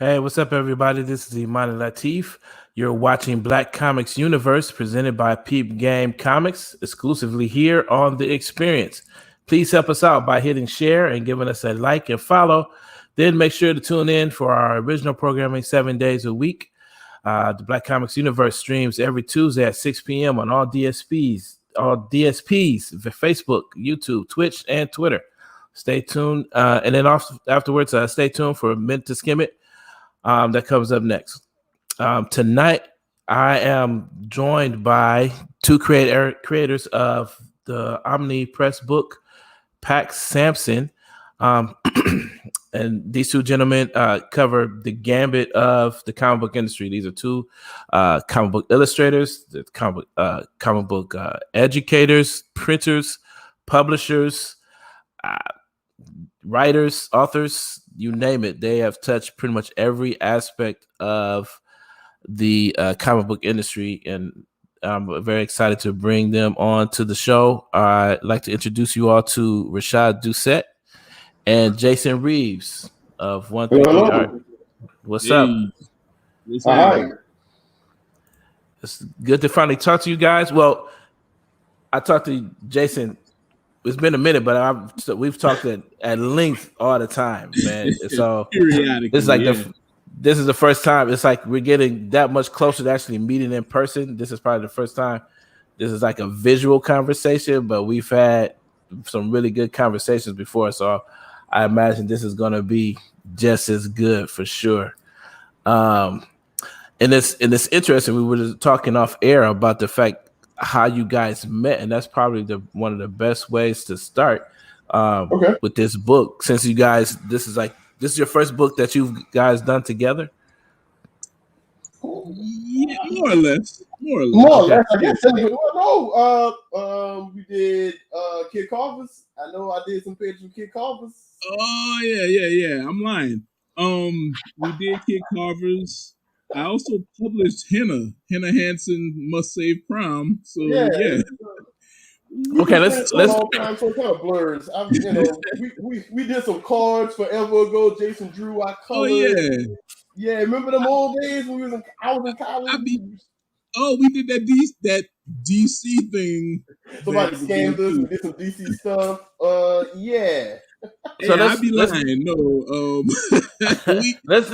Hey, what's up, everybody? This is Imani Latif. You're watching Black Comics Universe, presented by Peep Game Comics, exclusively here on The Experience. Please help us out by hitting share and giving us a like and follow. Then make sure to tune in for our original programming 7 days a week. The Black Comics Universe streams every Tuesday at 6 p.m. on all DSPs, Facebook, YouTube, Twitch, and Twitter. Stay tuned. And then afterwards, stay tuned for Meant to Skim It. That comes up next. Tonight, I am joined by two creators of the Omni Press book, Pax Sampson. And these two gentlemen cover the gambit of the comic book industry. These are two comic book illustrators, comic book educators, printers, publishers, writers, authors, you name it. They have touched pretty much every aspect of the comic book industry, and I'm very excited to bring them on to the show. I'd like to introduce you all to Rashad Doucette and Jason Reeves of 133 Art. What's up? Hi. It's good to finally talk to you guys. Well, I talked to Jason. It's been a minute, but we've talked at length all the time, man. So it's like this is the first time. It's like we're getting that much closer to actually meeting in person. This is probably the first time. This is like a visual conversation, but we've had some really good conversations before. So I imagine this is going to be just as good for sure. And it's interesting. We were talking off air about the fact how you guys met, and that's probably one of the best ways to start with this book, since you guys this is your first book that you guys done together. Yeah, more or less. I guess. We did Kid Carver's. I know I did some pages with Kid Carver's. Oh yeah. I'm lying. We did Kid Carver's. I also published Henna Hansen Must Save Prom. So yeah. Okay, let's all time, so it kind of blurs. We did some cards forever ago. Jason drew our colors. Oh yeah. Remember them old days when I was in college? We did that DC thing. Somebody scammed us. We did some DC stuff. Yeah. So I'd be lying. No. Let's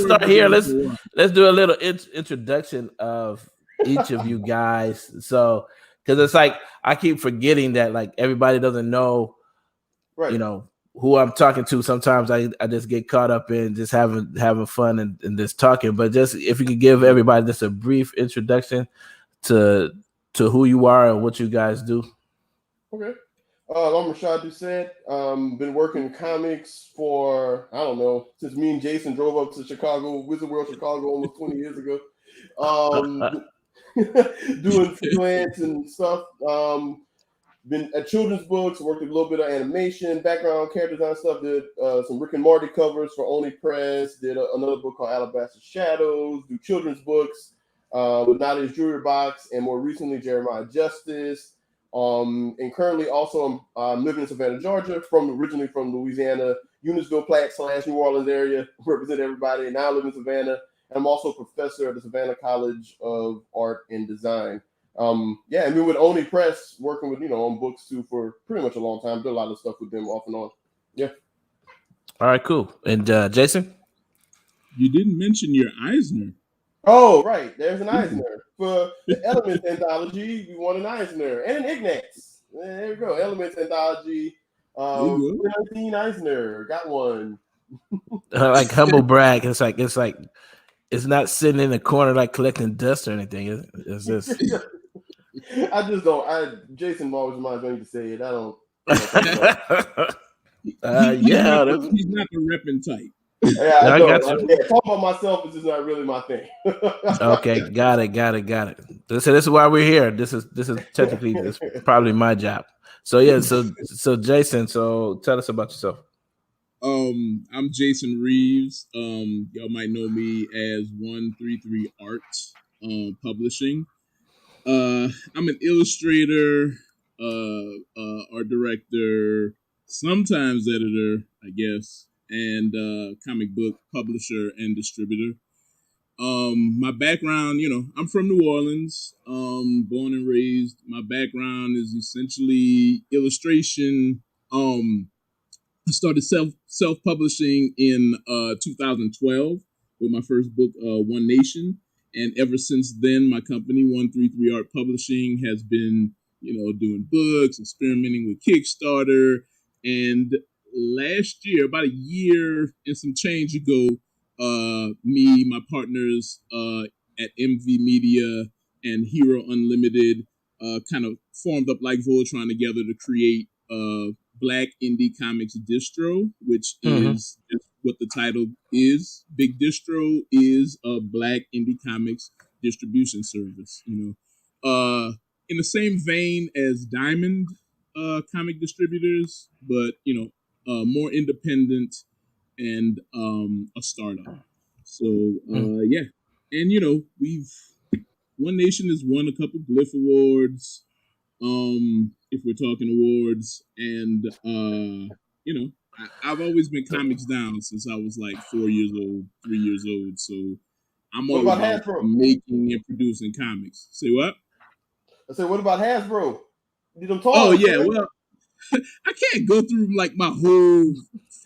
start here. Let's do a little introduction of each of you guys. So, because it's like I keep forgetting that like everybody doesn't know, right? Who I'm talking to. Sometimes I just get caught up in just having fun and just talking. But just if you could give everybody just a brief introduction to who you are and what you guys do. Okay. I'm Rashad Doucette. Been working comics for, I don't know, since me and Jason drove up to Chicago, Wizard World Chicago, almost 20 years ago. Doing freelance and stuff. Been at children's books, worked a little bit of animation, background character design stuff. Did some Rick and Morty covers for Only Press. Did another book called Alabaster Shadows. Do children's books with Nadia's Jewelry Box, and more recently Jeremiah Justice. And currently also I'm living in Savannah, Georgia, originally from Louisiana, Eunice,ville Platte / New Orleans area, represent everybody, and now I live in Savannah. And I'm also a professor at the Savannah College of Art and Design. And been with Only Press, working with, on books too for pretty much a long time. Did a lot of stuff with them off and on. Yeah. All right, cool. And Jason? You didn't mention your Eisner. Oh, right. There's an Eisner. For the Elements anthology, we won an Eisner and an Ignatz. There you go. Elements anthology. 19 Eisner. Got one. Like humble brag. It's like it's not sitting in the corner like collecting dust or anything. It's just I just don't. Jason always reminds me to say it. I don't. He's not the repping type. Yeah, I know. Talk about myself is just not really my thing. Okay, got it. So this is why we're here. This is technically this is probably my job. So yeah, so Jason, so tell us about yourself. I'm Jason Reeves. Y'all might know me as 133 Art Publishing. I'm an illustrator, art director, sometimes editor, I guess, and comic book publisher and distributor. My background, I'm from New Orleans, born and raised. My background is essentially illustration. I started self publishing in 2012 with my first book, One Nation, and ever since then, my company 133 Art Publishing has been, doing books, experimenting with Kickstarter, and last year, about a year and some change ago, me, my partners at MV Media and Hero Unlimited kind of formed up like Voltron together to create Black Indie Comics Distro, which is just what the title is. Big Distro is a Black Indie Comics distribution service. In the same vein as Diamond comic distributors, but more independent and a startup. So yeah, and One Nation has won a couple Glyph Awards. If we're talking awards, and I've always been comics down since I was like 4 years old, 3 years old. So I'm all about making and producing comics. Say what? I said, what about Hasbro? Did them talk? Oh yeah, well, I can't go through like my whole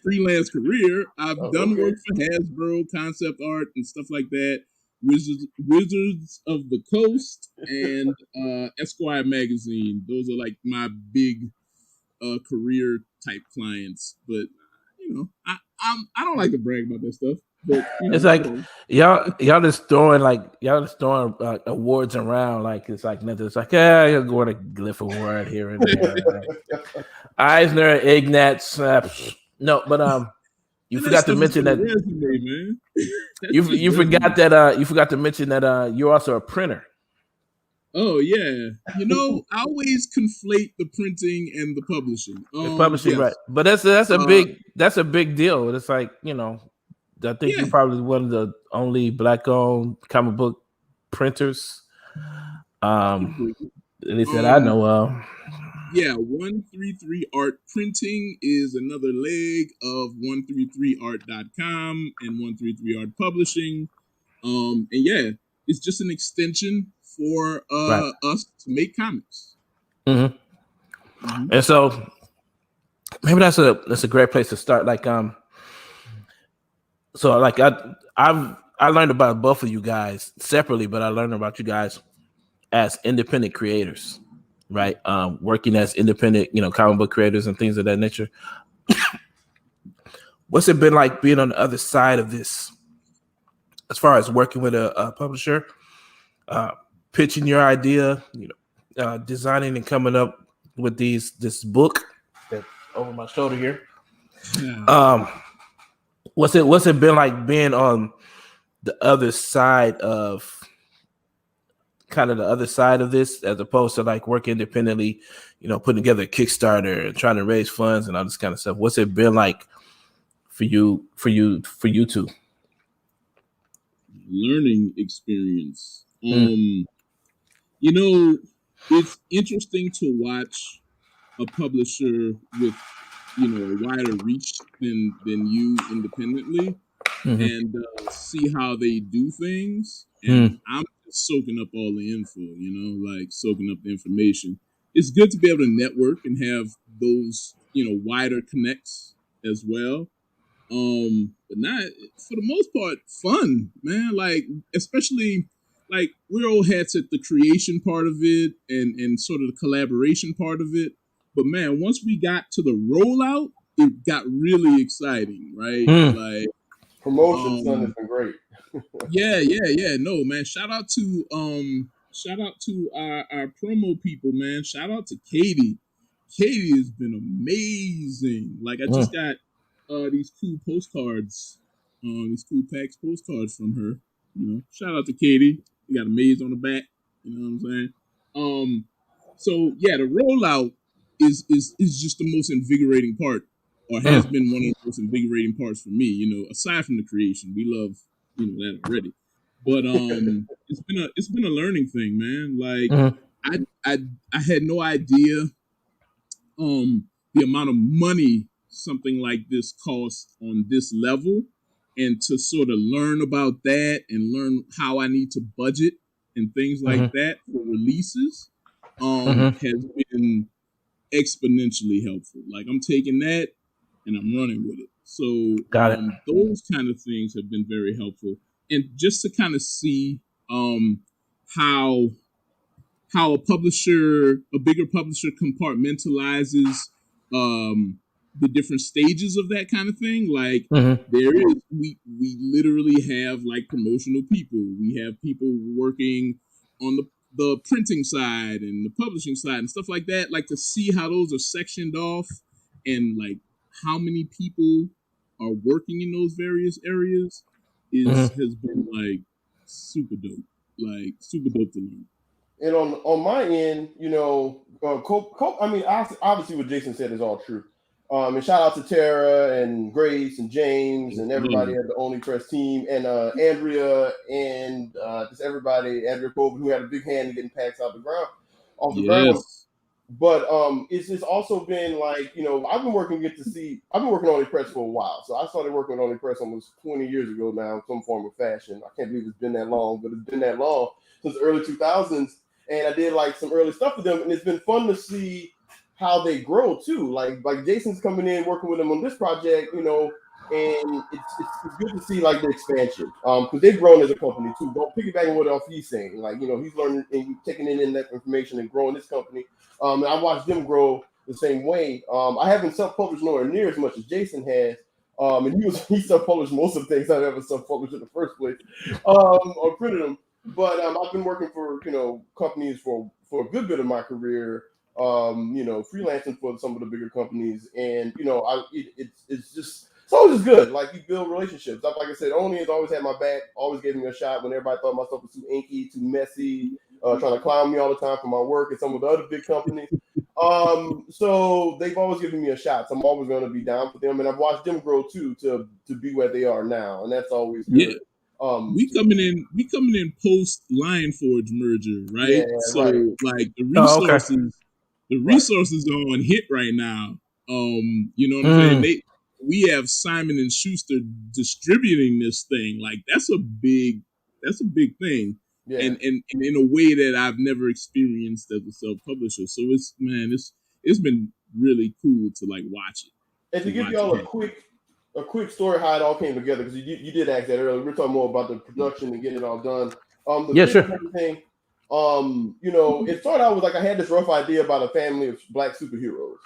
freelance career. I've done work for Hasbro, concept art, and stuff like that. Wizards of the Coast and Esquire magazine. Those are like my big career type clients. But I don't like to brag about that stuff. But it's like y'all just throwing awards around like it's like nothing. It's like you're going to Glyph Award here and there. Eisner, Ignatz, no, but you forgot to mention that. Resume, man. You forgot that. You forgot to mention that you're also a printer. Oh yeah, I always conflate the printing and the publishing. The publishing, yes. Right? But that's a big deal. It's like I think you're probably one of the only Black-owned comic book printers. At least that I know of. Yeah, 133 Art Printing is another leg of 133art.com and 133 Art Publishing. And yeah, it's just an extension for us to make comics. And so maybe that's a great place to start. Like so like I learned about both of you guys separately, but I learned about you guys as independent creators. Right, working as independent, comic book creators and things of that nature. What's it been like being on the other side of this, as far as working with a publisher, pitching your idea, designing and coming up with this book that's over my shoulder here? What's it been like being on the other side of? Kind of the other side of this, as opposed to like working independently, putting together a Kickstarter and trying to raise funds and all this kind of stuff. What's it been like for you two? Learning experience. It's interesting to watch a publisher with a wider reach than you independently, and see how they do things. And I'm soaking up all the info, like soaking up the information. It's good to be able to network and have those, wider connects as well. But not for the most part, fun, man. Like, especially like we're old hats at the creation part of it and sort of the collaboration part of it. But man, once we got to the rollout, it got really exciting, right? Like promotion, son, has been great. yeah. No, man. Shout out to our promo people, man. Shout out to Katie. Katie has been amazing. Like I just got these cool postcards, these cool Pax postcards from her. You know, shout out to Katie. You got a maze on the back. You know what I'm saying? So yeah, the rollout is just the most invigorating part, or has been one of the most invigorating parts for me. You know, aside from the creation, we love that already. But it's been a learning thing, man. Like I had no idea the amount of money something like this costs on this level, and to sort of learn about that and learn how I need to budget and things like that for releases has been exponentially helpful. Like I'm taking that and I'm running with it. So those kind of things have been very helpful. And just to kind of see how a bigger publisher compartmentalizes the different stages of that kind of thing. Like we literally have like promotional people. We have people working on the printing side and the publishing side and stuff like that. Like to see how those are sectioned off and like how many people are working in those various areas has been like super dope. Like super dope to learn. And on my end, I mean, obviously what Jason said is all true. And shout out to Tara and Grace and James and everybody at the Only Press team, and Andrea and just everybody, Andrea Colvin, who had a big hand in getting Pax off the ground. But it's also been like, I've been working on Only Press for a while. So I started working on Only Press almost 20 years ago now in some form of fashion. I can't believe it's been that long, but it's been that long since the early 2000s. And I did like some early stuff with them, and it's been fun to see how they grow too. Like Jason's coming in working with them on this project, and it's good to see like the expansion. Because they've grown as a company too. Don't piggyback on what he's saying. Like, he's learning and taking in that information and growing this company. And I watched them grow the same way. I haven't self-published nowhere near as much as Jason has. And he self-published most of the things I've ever self-published in the first place, or printed them. But I've been working for companies for a good bit of my career, freelancing for some of the bigger companies, and it's always good. Like, you build relationships. Like I said, Oni has always had my back, always gave me a shot when everybody thought my stuff was too inky, too messy, trying to clown me all the time for my work at some of the other big companies. So they've always given me a shot. So I'm always going to be down for them, and I've watched them grow too to be where they are now, and that's always good. Yeah. We coming in post Lion Forge merger, right? Yeah, so right. Like the resources are on hit right now. You know what I'm saying? We have Simon and Schuster distributing this thing. Like that's a big thing. Yeah. And in a way that I've never experienced as a self-publisher. So it's been really cool to like watch it. And to give y'all a quick story how it all came together, because you did ask that earlier. We're talking more about the production and getting it all done. Thing, it started out with like I had this rough idea about a family of Black superheroes.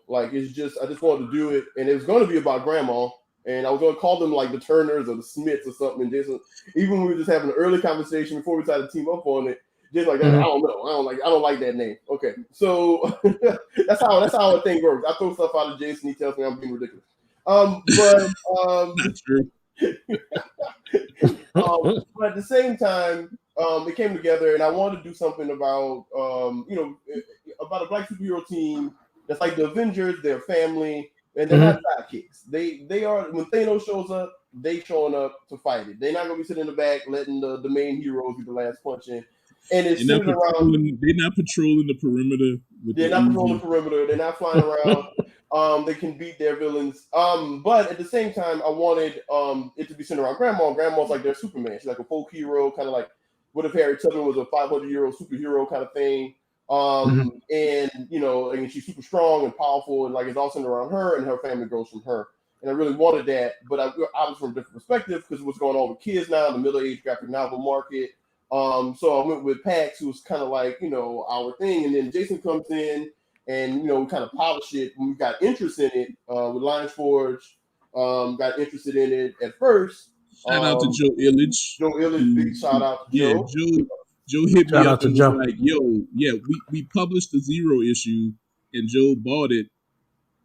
Like I just wanted to do it, and it was going to be about grandma, and I was going to call them like the Turners or the Smiths or something. And Jason, even when we were just having an early conversation before we decided to team up on it, just like that, I don't know, I don't like that name. Okay, so that's how a thing works. I throw stuff out of Jason, he tells me I'm being ridiculous. That's true. But at the same time, it came together, and I wanted to do something about about a Black superhero team that's like the Avengers. They're family, and they're not sidekicks. They are, when Thanos shows up, they showing up to fight it. They're not gonna be sitting in the back letting the main heroes get the last punch in. And it's sitting around. They're not patrolling the perimeter. They're not patrolling the perimeter. They're not flying around. They can beat their villains. But at the same time, I wanted it to be centered around grandma. Grandma's like their Superman. She's like a folk hero, kind of like what if Harry Tubman was a 500-year-old superhero kind of thing. And and she's super strong and powerful, and like it's all centered around her, and her family grows from her. And I really wanted that, but I was from a different perspective because what's going on with kids now, the middle-aged graphic novel market. So I went with Pax, who was kind of like our thing, and then Jason comes in, and we kind of polish it when we got interest in it with Lions Forge. Got interested in it at first. Shout out to Joe Illich. Joe Illich, big shout out to Joe. Joe hit me up and was Joe. like, "Yo, yeah, we published the 0 issue, and Joe bought it.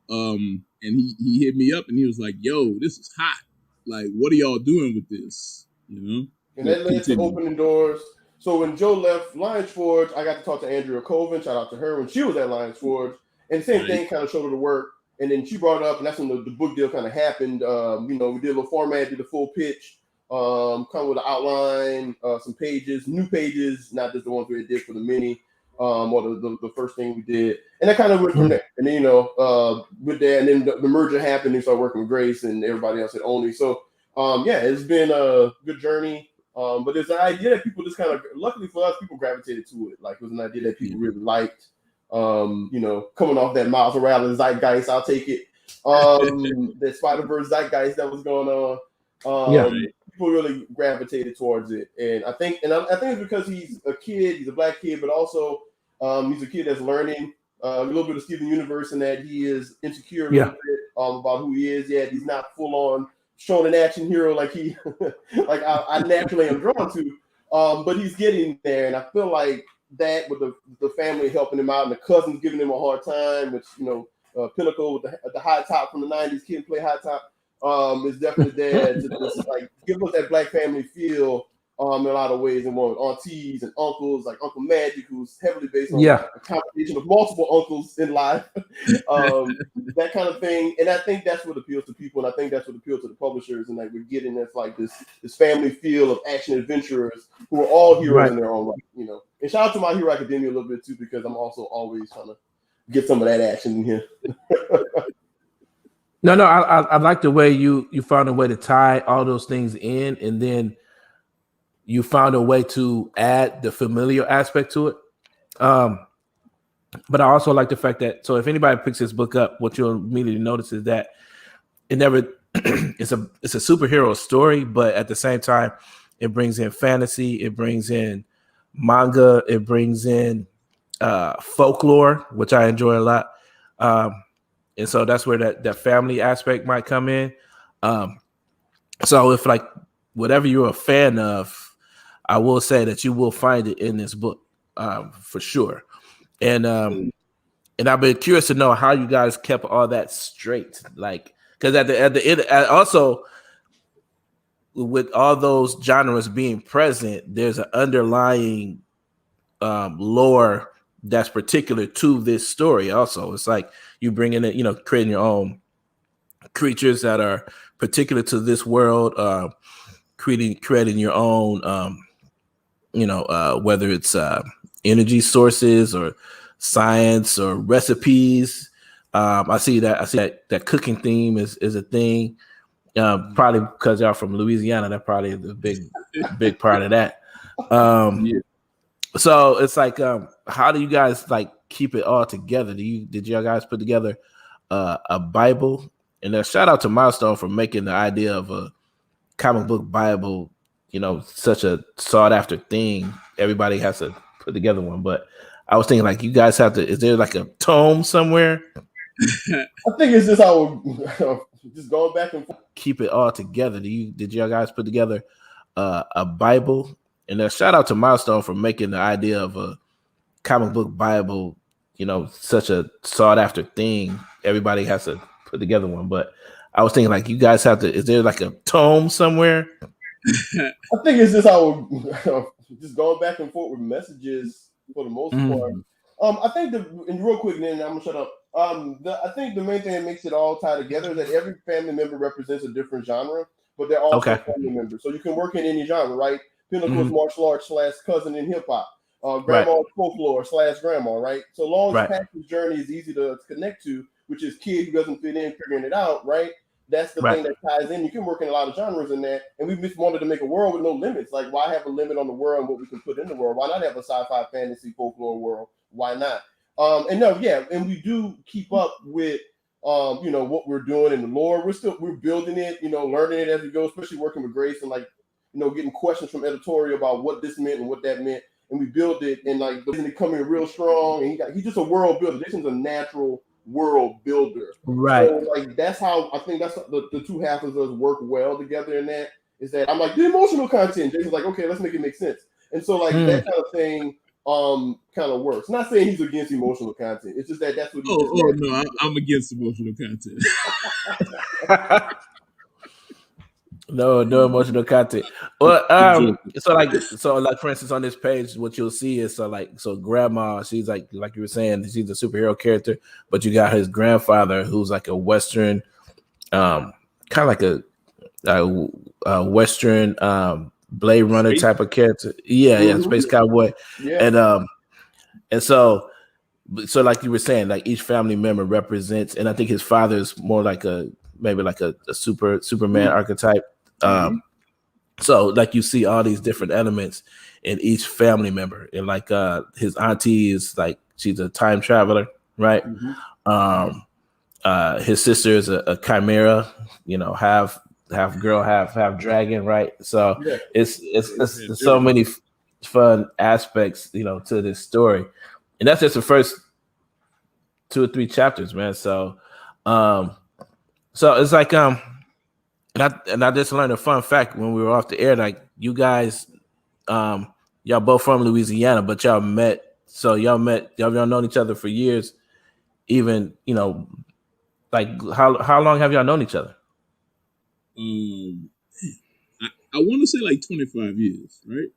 And he hit me up and he was like, "Yo, this is hot. Like, what are y'all doing with this?" And that led to opening doors. So when Joe left Lions Forge, I got to talk to Andrea Colvin. Shout out to her when she was at Lions Forge, and the same thing kind of showed her the work. And then she brought it up, and that's when the book deal kind of happened. We did a little format, did a full pitch, come with an outline, some pages, new pages, not just the ones we did for the mini, or the first thing we did. And that kind of went from there. And then, with that, and then the merger happened, and we started working with Grace and everybody else at Only. So, it's been a good journey. But there's an idea that people just kind of, luckily for us, people gravitated to it. Like, it was an idea that people really liked. Coming off that Miles Morales zeitgeist, I'll take it. That Spider-Verse zeitgeist that was going on. People really gravitated towards it, and I think it's because he's a kid, he's a black kid, but also he's a kid that's learning a little bit of Steven Universe, and that he is insecure a little bit about who he is. Yet he's not full on shown an action hero like he like I naturally am drawn to. But he's getting there, and I feel like that with the family helping him out and the cousins giving him a hard time, which Pinnacle with the high top from the 90s, kid play high top, is definitely there to just like give us that black family feel in a lot of ways, and more with aunties and uncles, like Uncle Magic, who's heavily based on a combination of multiple uncles in life, that kind of thing. And I think that's what appeals to people, and I think that's what appeals to the publishers, and like we're getting this family feel of action adventurers who are all heroes in their own right, And shout out to My Hero Academia a little bit too, because I'm also always trying to get some of that action in here. No, I like the way you found a way to tie all those things in, and then you found a way to add the familiar aspect to it. But I also like the fact that, so if anybody picks this book up, what you'll immediately notice is that it never it's a superhero story, but at the same time, it brings in fantasy, it brings in manga, it brings in folklore, which I enjoy a lot. And so that's where that family aspect might come in. So if like whatever you're a fan of, I will say that you will find it in this book for sure. And I've been curious to know how you guys kept all that straight, like because at the end, also with all those genres being present, there's an underlying lore that's particular to this story. Also, it's like you bring in it, creating your own creatures that are particular to this world, creating your own, whether it's energy sources or science or recipes. I see that cooking theme is a thing. Probably because y'all from Louisiana, that probably is a big part of that. So it's like, how do you guys like keep it all together? Did y'all guys put together a Bible? And a shout out to Milestone for making the idea of a comic book Bible, such a sought after thing. Everybody has to put together one, but I was thinking like you guys have to. Is there like a tome somewhere? I think it's just how just going back and forth. Keep it all together. Did y'all guys put together a Bible? And a shout out to Milestone for making the idea of a comic book Bible, such a sought after thing. Everybody has to put together one, but I was thinking like you guys have to. Is there like a tome somewhere? I think it's just how just going back and forth with messages for the most part. I think and real quick, then I'm gonna shut up. I think the main thing that makes it all tie together is that every family member represents a different genre, but they're all family members. So you can work in any genre, right? Pinnacle is martial arts / cousin in hip hop. Grandma folklore / grandma, right? So long as Pax's journey is easy to connect to, which is kid who doesn't fit in, figuring it out, right? That's the thing that ties in. You can work in a lot of genres in that. And we just wanted to make a world with no limits. Like, why have a limit on the world and what we can put in the world? Why not have a sci-fi fantasy folklore world why not? And we do keep up with what we're doing in the lore. We're building it, learning it as we go, especially working with Grace and getting questions from editorial about what this meant and what that meant. And we build it, and it coming real strong. And he's just a world builder. Jason's a natural world builder. Right. So that's how I think that's the two halves of us work well together. In that is that I'm like the emotional content. Jason's like, okay, let's make it make sense. And so that kind of thing kind of works. Not saying he's against emotional content. It's just that's what. No, I'm against emotional content. No emotional content. Well, so for instance, on this page, what you'll see is grandma, she's like you were saying, she's a superhero character, but you got his grandfather who's like a Western, kind of like a Western Blade Runner space type of character. Yeah, space cowboy. Yeah. And so like you were saying, like each family member represents, and I think his father is more like maybe like a Superman archetype. So like you see all these different elements in each family member, and like his auntie is like she's a time traveler, right? His sister is a chimera, half girl, half dragon, right? So it's so many fun aspects, to this story, and that's just the first 2 or 3 chapters, man. So it's like And I just learned a fun fact when we were off the air. Like you guys, y'all both from Louisiana, but y'all met. Y'all known each other for years. Even like how long have y'all known each other? I want to say like 25 years, right?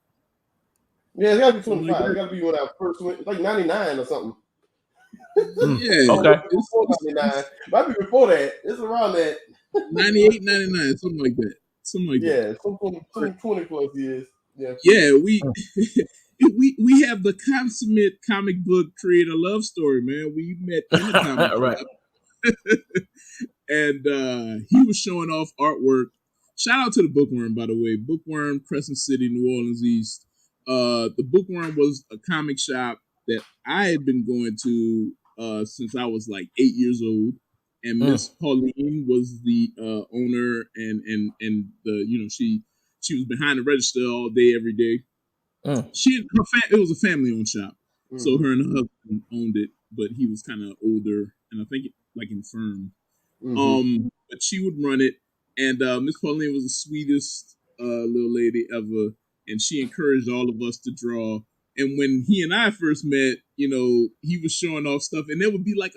Yeah, it's gotta be 25. It gotta be when I first went, like 99 or something. Yeah. Okay. It's before 99. Might be before that. It's around that. 98, 99, something like that. Yeah, some 20 plus years. Yeah. Yeah, we have the consummate comic book creator love story, man. We met in a comic right. shop. And he was showing off artwork. Shout out to the Bookworm, by the way. Bookworm, Crescent City, New Orleans East. The Bookworm was a comic shop that I had been going to since I was like 8 years old. And Miss Pauline was the owner, and the she was behind the register all day, every day. It was a family owned shop, so her and her husband owned it, but he was kind of older, and I think infirm. But she would run it, and Miss Pauline was the sweetest little lady ever, and she encouraged all of us to draw. And when he and I first met, he was showing off stuff, and there would be like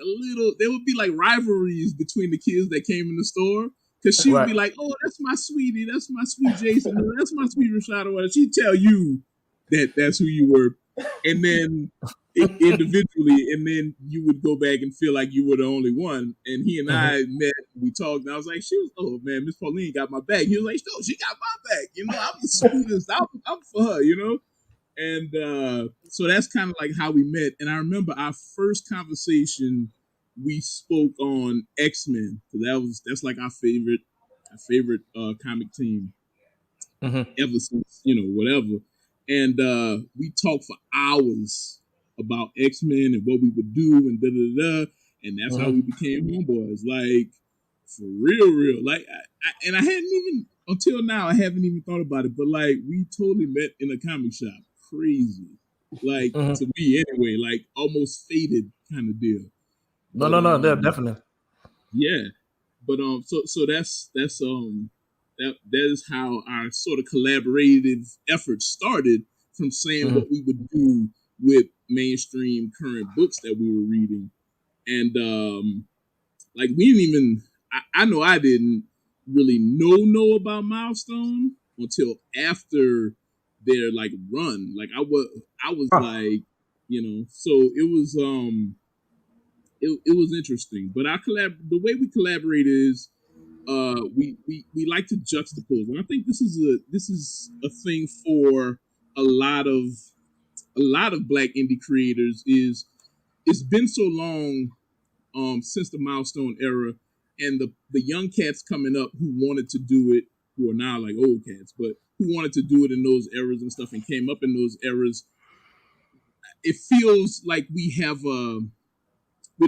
rivalries between the kids that came in the store. Because she would be like, "Oh, that's my sweetie, that's my sweet Jason, that's my sweet Rashad," or whatever. She'd tell you that's who you were, and then individually, and then you would go back and feel like you were the only one. And he and I met, we talked, and I was like, "Oh man, Miss Pauline got my back." He was like, "No, she got my back. I'm the sweetest. I'm for her, And so that's kind of like how we met. And I remember our first conversation, we spoke on X-Men. That's like our favorite comic team ever since, whatever. And we talked for hours about X-Men and what we would do and da-da-da. And that's how we became homeboys. Like, for real. Like, I hadn't even, until now, I haven't even thought about it. But, like, we totally met in a comic shop. Crazy, like to me anyway, like almost fated kind of deal. No, definitely. Yeah, but so that is how our sort of collaborative efforts started, from saying what we would do with mainstream current books that we were reading, and like we didn't even. I know I didn't really know about Milestone until after their like run. Like I was like, so it was it was interesting. But the way we collaborate is we like to juxtapose, and I think this is a thing for a lot of Black indie creators. Is it's been so long since the Milestone era, and the young cats coming up who wanted to do it, who are now like old cats, but who wanted to do it in those eras and stuff and came up in those eras, it feels like we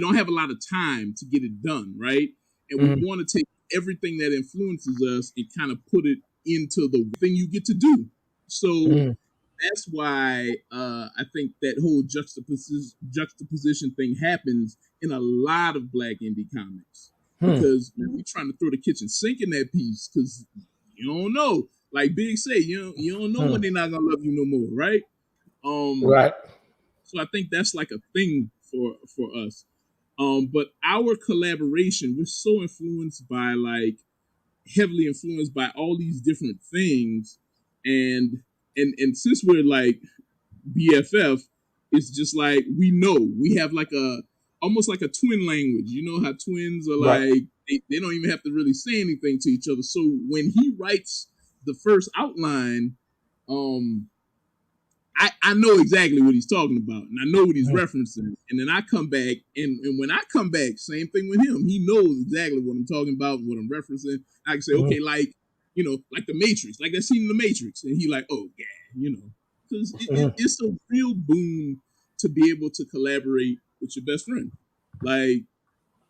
don't have a lot of time to get it done, right? And we want to take everything that influences us and kind of put it into the thing you get to do. So that's why I think that whole juxtaposition thing happens in a lot of Black indie comics, because we're trying to throw the kitchen sink in that piece, because you don't know. Like Big say, you don't know when they're not gonna love you no more, right? Right. So I think that's like a thing for us. But our collaboration, we're so influenced by heavily influenced by all these different things, and since we're like BFF, it's just like we have like almost like a twin language. You know how twins are like they don't even have to really say anything to each other. So when he writes the first outline, I know exactly what he's talking about, and I know what he's referencing. And then I come back, and when I come back, same thing with him. He knows exactly what I'm talking about, what I'm referencing. I can say, okay, like like the Matrix, like that scene in the Matrix, and he like, oh yeah, because it's a real boon to be able to collaborate with your best friend. Like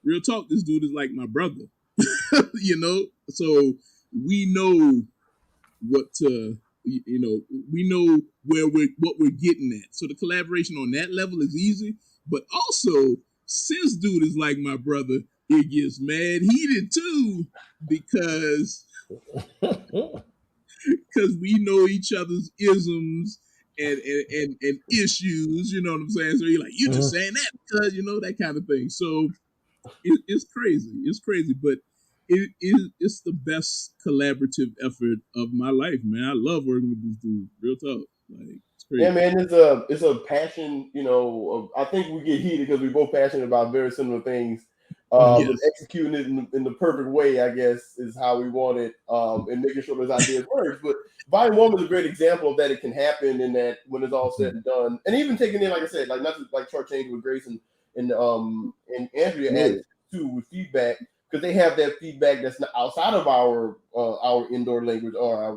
real talk, this dude is like my brother, So we know what to we know what we're getting at. So the collaboration on that level is easy, but also since dude is like my brother, it gets mad heated too, because we know each other's isms and issues, you know what I'm saying? So you're like, you just saying that because that kind of thing. So it's crazy, but it's the best collaborative effort of my life, man. I love working with these dudes. Real talk, like it's crazy. Yeah, man, it's a passion. I think we get heated because we're both passionate about very similar things. Yes. But executing it in the perfect way, I guess, is how we want it, and making sure those ideas work. But Volume 1 was a great example of that. It can happen, and that when it's all said and done, and even taking in, like I said, like not just like chart change with Grace and Andrea added too with feedback, because they have that feedback that's not outside of our indoor language, or our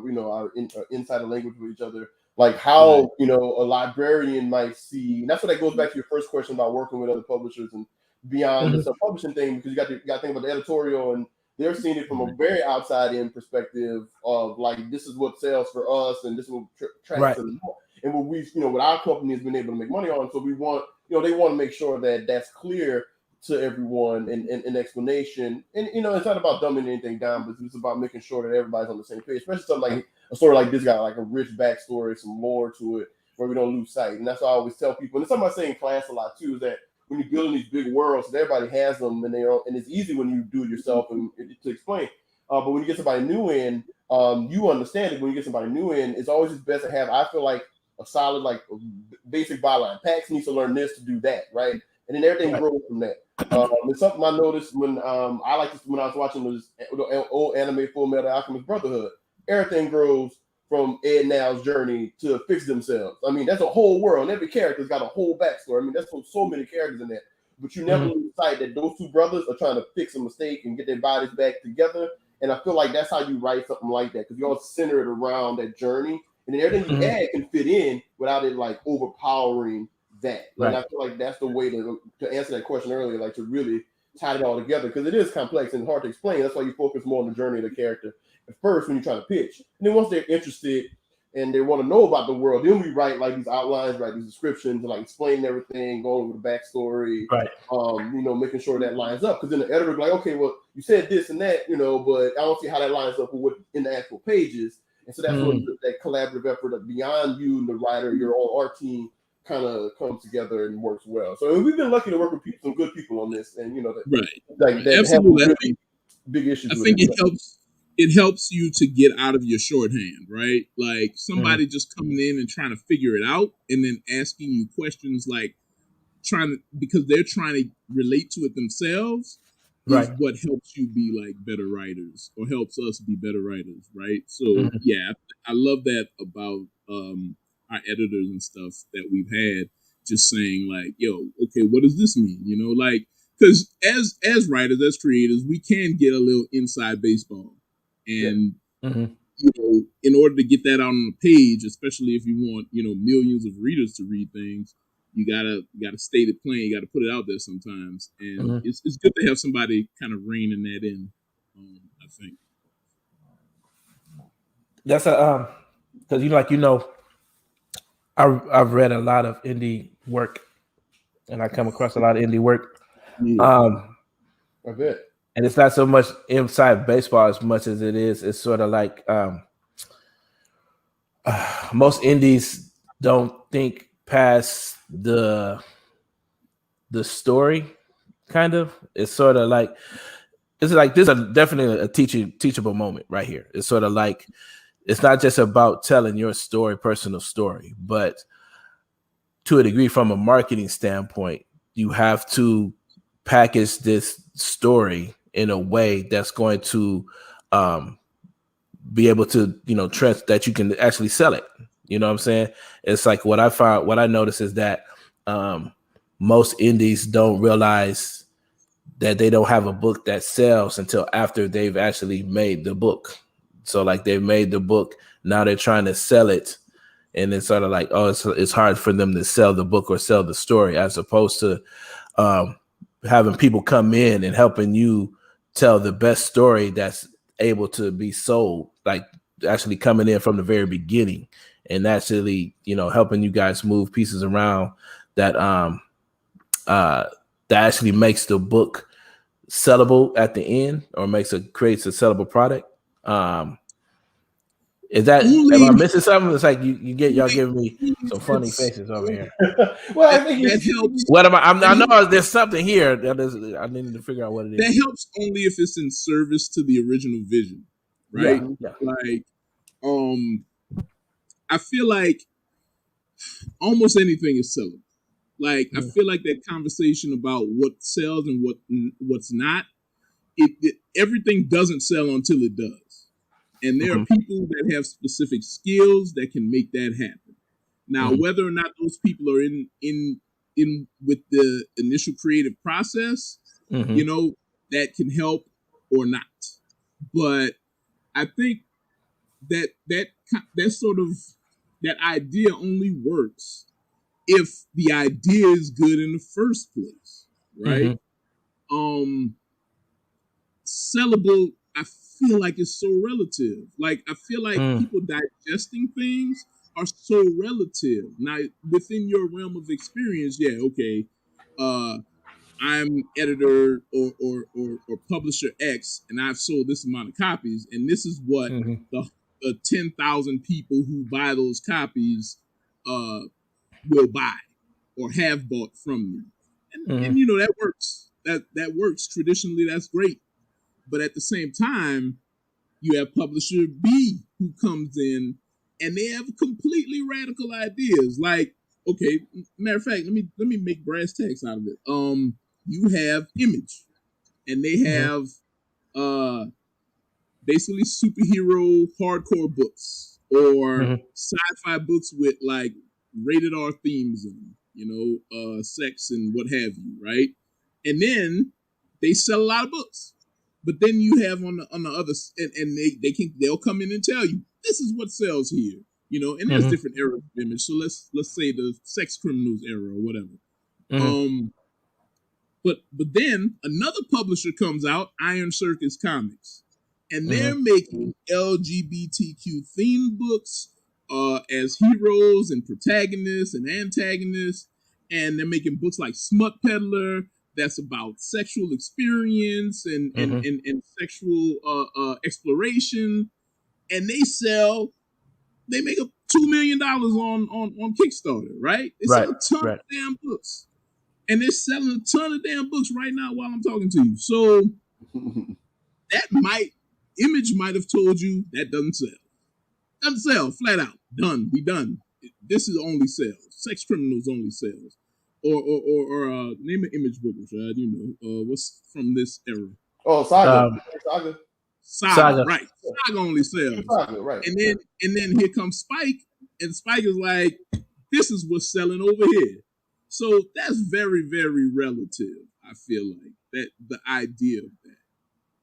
inside of language with each other. Like how a librarian might see, and that's what that goes back to your first question about working with other publishers and beyond the self-publishing thing, because you got to think about the editorial, and they're seeing it from a very outside in perspective of like, this is what sells for us, and this is what tracks to the, and what we what our company has been able to make money on. So we want they want to make sure that that's clear to everyone, and an explanation, and it's not about dumbing anything down, but it's about making sure that everybody's on the same page, especially something like a story like this got like a rich backstory, some lore to it, where we don't lose sight. And that's what I always tell people. And it's something I say in class a lot too, is that when you're building these big worlds, that everybody has them, and and it's easy when you do it yourself and to explain. But when you get somebody new in, you understand it. When you get somebody new in, it's always just best to have, I feel like, a solid, like, basic byline. Pax needs to learn this to do that, right? And then everything grows from that. It's something I noticed when I like this when I was watching the old anime Full Metal Alchemist Brotherhood. Everything grows from Ed Now's journey to fix themselves. I mean, that's a whole world, and every character's got a whole backstory. I mean, that's so many characters in there. But you never lose sight that those two brothers are trying to fix a mistake and get their bodies back together. And I feel like that's how you write something like that, because you all center it around that journey, and then everything you add can fit in without it like overpowering that. And I feel like that's the way to answer that question earlier, like to really tie it all together, because it is complex and hard to explain. That's why you focus more on the journey of the character at first when you're trying to pitch. And then once they're interested and they want to know about the world, then we write like these outlines, write these descriptions, and like explain everything, going over the backstory, making sure that lines up. Because then the editor be like, okay, well, you said this and that, but I don't see how that lines up with what in the actual pages. And so that's when that collaborative effort beyond you and the writer, your own art team, kind of comes together and works well. So we've been lucky to work with some good people on this, and that absolutely have really big issues. I think it helps you to get out of your shorthand, right? Like somebody just coming in and trying to figure it out, and then asking you questions like because they're trying to relate to it themselves. Is what helps you be like better writers, or helps us be better writers, right? So yeah, I love that about our editors and stuff that we've had, just saying like, yo, okay, what does this mean? Like, because as writers, as creators, we can get a little inside baseball, and in order to get that out on the page, especially if you want millions of readers to read things, you gotta state it plain. You gotta put it out there sometimes, and Mm-hmm. it's good to have somebody kind of reining that in. I think That's a because I've read a lot of indie work, and I come across a lot of indie work. yeah. I bet. And it's not so much inside baseball as much as it is. It's sort of like most indies don't think past the story. Kind of, it's sort of like this is definitely a teachable moment right here. It's sort of like it's not just about telling your story, personal story, but to a degree, from a marketing standpoint, you have to package this story in a way that's going to be able to, that you can actually sell it. You know what I'm saying? It's like what I noticed is that most indies don't realize that they don't have a book that sells until after they've actually made the book. So like they've made the book, now they're trying to sell it. And it's sort of like, oh, it's hard for them to sell the book or sell the story, as opposed to having people come in and helping you tell the best story that's able to be sold, like actually coming in from the very beginning and actually, helping you guys move pieces around that that actually makes the book sellable at the end, or creates a sellable product. Am I missing something? It's like y'all giving me some funny faces over here. Well, I think that helps. What am I? I know there's something here I need to figure out what it is. That helps only if it's in service to the original vision, right? Yeah. Like, I feel like almost anything is sellable. Like, I feel like that conversation about what sells and what's not, everything doesn't sell until it does. And there are people that have specific skills that can make that happen. Now, whether or not those people are in with the initial creative process, that can help or not. But I think that sort of that idea only works if the idea is good in the first place, right? Sellable, I feel like it's so relative. Like, I feel like people digesting things are so relative. Now, within your realm of experience, yeah, okay, I'm editor or publisher X, and I've sold this amount of copies, and this is what the 10,000 people who buy those copies will buy or have bought from me. And that works. That works. Traditionally, that's great. But at the same time, you have publisher B who comes in and they have completely radical ideas. Like, okay, matter of fact, let me make brass tacks out of it. You have Image, and they have basically superhero hardcore books or sci-fi books with like rated R themes in them, sex and what have you, right? And then they sell a lot of books. But then you have on the other, and they'll come in and tell you this is what sells here, and there's different eras of Image. So let's say the sex criminals era or whatever. But then another publisher comes out, Iron Circus Comics, and they're making LGBTQ themed books as heroes and protagonists and antagonists, and they're making books like Smut Peddler. That's about sexual experience and sexual exploration, and they make up $2 million on Kickstarter, right? They sell a ton of damn books, and they're selling a ton of damn books right now while I'm talking to you. So Image might have told you that doesn't sell, flat out, done, we done. This is only sales. Sex criminals only sales. Or name an Image book, Rashad. What's from this era? Oh, Saga. Saga, right? Saga only sells. Saga, right? And then here comes Spike, and Spike is like, this is what's selling over here. So that's very, very relative. I feel like that the idea of that.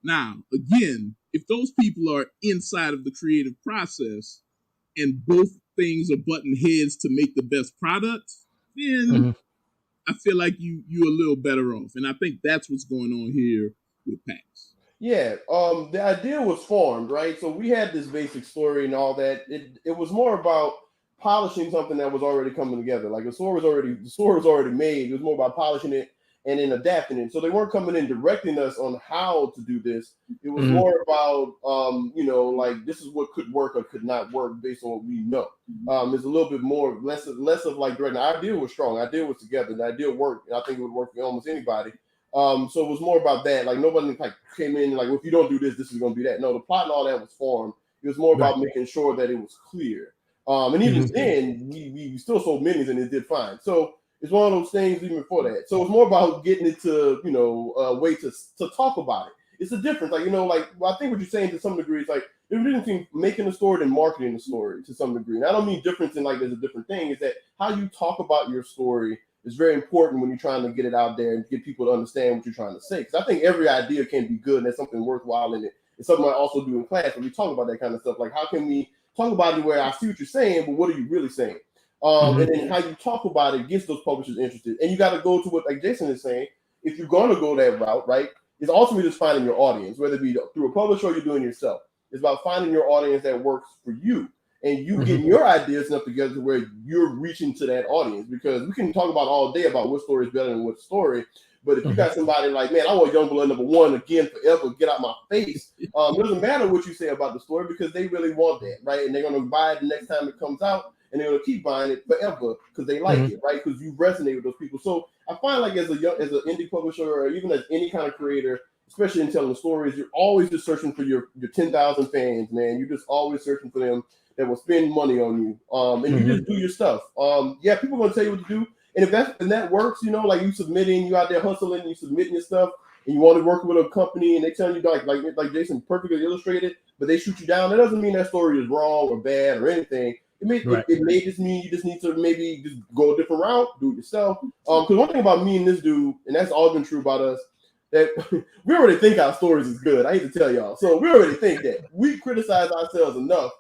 Now, again, if those people are inside of the creative process and both things are button heads to make the best product, then I feel like you're a little better off, and I think that's what's going on here with Pax. Yeah, the idea was formed, right? So we had this basic story and all that. It was more about polishing something that was already coming together. Like the story was already made. It was more about polishing it and then adapting it. So they weren't coming in directing us on how to do this. It was more about like this is what could work or could not work based on what we know. It's a little bit more less of like directing. The idea was strong. The idea was together. The idea worked, and I think it would work for almost anybody. So it was more about that. Like nobody like came in like, well, if you don't do this, this is going to be that. No, the plot and all that was formed. It was more about making sure that it was clear. And even then, we still sold minis and it did fine. So it's one of those things even before that. So it's more about getting it to a way to talk about it. It's a difference, like I think what you're saying to some degree is like there's a difference between making a story and marketing the story to some degree. And I don't mean difference in like there's a different thing. Is that how you talk about your story is very important when you're trying to get it out there and get people to understand what you're trying to say. Because I think every idea can be good and there's something worthwhile in it. It's something I also do in class when we talk about that kind of stuff. Like how can we talk about it where I see what you're saying, but what are you really saying? And then how you talk about it gets those publishers interested. And you got to go to what like Jason is saying. If you're going to go that route, right, it's ultimately just finding your audience, whether it be through a publisher or you're doing it yourself. It's about finding your audience that works for you. And you getting your ideas enough together to where you're reaching to that audience. Because we can talk about all day about what story is better than what story. But if you got somebody like, man, I want Youngblood #1 again forever, get out my face. It doesn't matter what you say about the story because they really want that, right? And they're going to buy it the next time it comes out. And they're going to keep buying it forever because they like it, right? Because you resonate with those people. So I find like as an indie publisher or even as any kind of creator, especially in telling stories, you're always just searching for your 10,000 fans, man. You're just always searching for them that will spend money on you. And you just do your stuff. Yeah, people are going to tell you what to do. And if that works, like you submitting, you out there hustling, you submitting your stuff, and you want to work with a company and they tell you like Jason perfectly illustrated, but they shoot you down, that doesn't mean that story is wrong or bad or anything. It may just mean you just need to maybe just go a different route, do it yourself. Because one thing about me and this dude, and that's all been true about us, that we already think our stories is good. I hate to tell y'all. So we already think that. We criticize ourselves enough.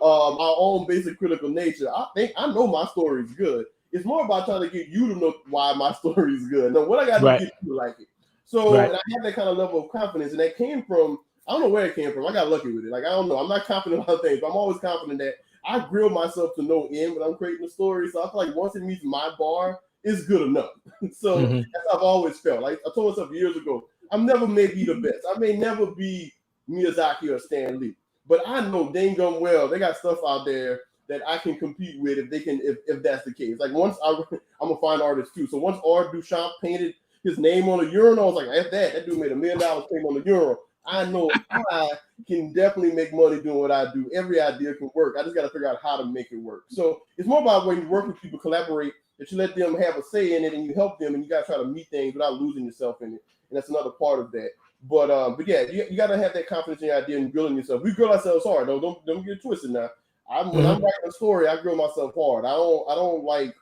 Our own basic critical nature. I know my story is good. It's more about trying to get you to know why my story is good. Now, what I got to get you to like it. So and I have that kind of level of confidence, and that came from, I don't know where it came from. I got lucky with it. Like, I don't know. I'm not confident about things, but I'm always confident that I grill myself to no end when I'm creating a story. So I feel like once it meets my bar, it's good enough. So that's how I've always felt. Like I told myself years ago, I'm never may be the best. I may never be Miyazaki or Stan Lee. But I know dang gum well they got stuff out there that I can compete with if that's the case. Like once I'm a fine artist too. So once Art Duchamp painted his name on a urinal, I was like, F that dude made $1 million paint on the urinal. I know I can definitely make money doing what I do. Every idea can work. I just got to figure out how to make it work. So it's more about when you work with people, collaborate, that you let them have a say in it and you help them and you got to try to meet things without losing yourself in it. And that's another part of that. But yeah, you got to have that confidence in your idea and grilling yourself. We grill ourselves hard, though. Don't get it twisted now. When I'm writing a story, I grill myself hard. I don't like.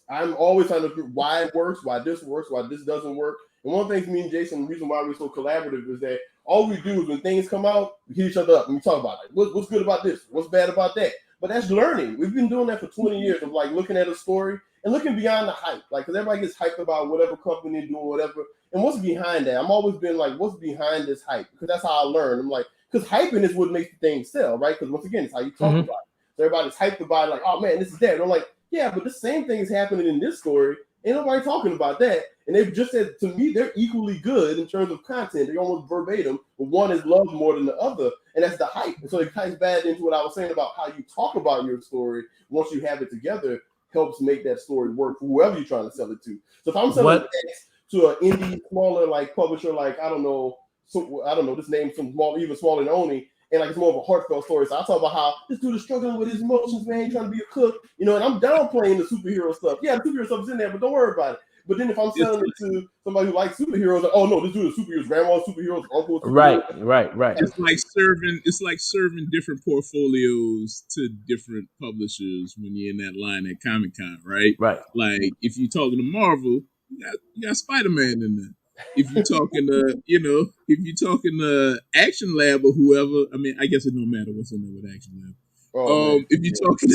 I'm always trying to figure why it works, why this works, why this doesn't work. And one of the things me and Jason, the reason why we're so collaborative is that all we do is when things come out, we hit each other up and we talk about it. What's good about this? What's bad about that? But that's learning. We've been doing that for 20 years of like looking at a story and looking beyond the hype. Like, because everybody gets hyped about whatever company they're doing, whatever. And what's behind that? I'm always been like, what's behind this hype? Because that's how I learn. I'm like, because hyping is what makes the thing sell, right? Because once again, it's how you talk about it. So everybody's hyped about it, like, oh man, this is that. And I'm like, yeah, but the same thing is happening in this story. Ain't nobody talking about that. And they've just said, to me, they're equally good in terms of content. They're almost verbatim, but one is loved more than the other. And that's the hype. And so it ties back into what I was saying about how you talk about your story once you have it together helps make that story work for whoever you're trying to sell it to. So if I'm selling X to an indie, smaller, like publisher, like, I don't know, this name's some small, even smaller than Oni, and like it's more of a heartfelt story. So I talk about how this dude is struggling with his emotions, man, trying to be a cook, and I'm downplaying the superhero stuff. Yeah, the superhero stuff is in there, but don't worry about it. But then if I'm selling it to somebody who likes superheroes, like, oh no, this dude is superheroes, grandma's superheroes, uncle superheroes. Right. It's like serving different portfolios to different publishers when you're in that line at Comic-Con, right? Right. Like if you're talking to Marvel, you got Spider-Man in there. If you're talking to Action Lab or whoever, I mean, I guess it don't matter what's in there with Action Lab. If you're talking